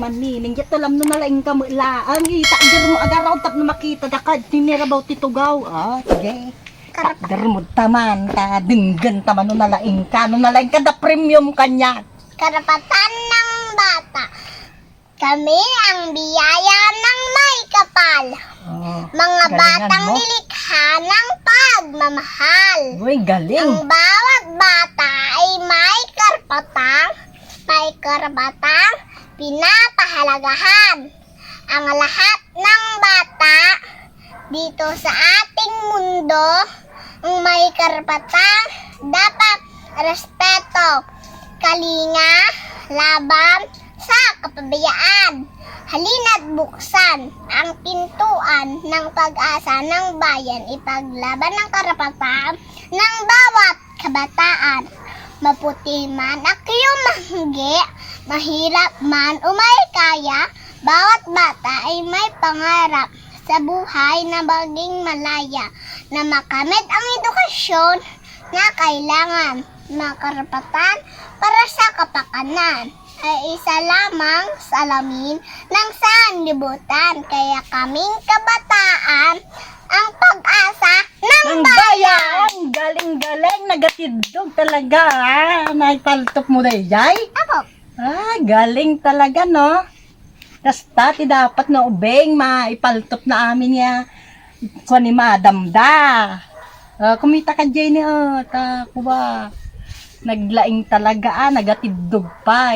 man ni. Ninggit alam no nalaing ka mo ilaan. Takder mo agaraw tap na makita dakad. Tinirabaw titugaw. Sige. Takder mo taman. Dinggan taman no nalaing ka. No nalaing ka da premium kanya. Karapatan ng bata. Kami ang biyaya ng may kapal. Mga batang nilikha ng pagmamahal. Uy, galing. Ang bawat bata ay may karapatang pinapahalagahan. Ang lahat ng bata dito sa ating mundo ang may karapatang dapat respeto, kalinga, laban sa kapabayaan. Halina't buksan ang pintuan ng pag-asa ng bayan, ipaglaban ang karapatan ng bawat kabataan. Maputi man akyo mahinggi, mahirap man o may kaya, bawat bata ay may pangarap sa buhay na maging malaya, na makamit ang edukasyon na kailangan. Mga karapatan para sa kapakanan ay isa lamang sa alamin ng sanlibutan. Kaya kaming kabataan ang pag-asa ng bayan. Galing-galing. Nagatidog talaga. Naipaltop mo na yay? Ako. Galing talaga, no? Kasta, dapat na ubeng maipaltop na amin niya. Kung ni Madam da. Kumita ka dyan niya. Kuba. Naglaing talaga, nagatidog pa.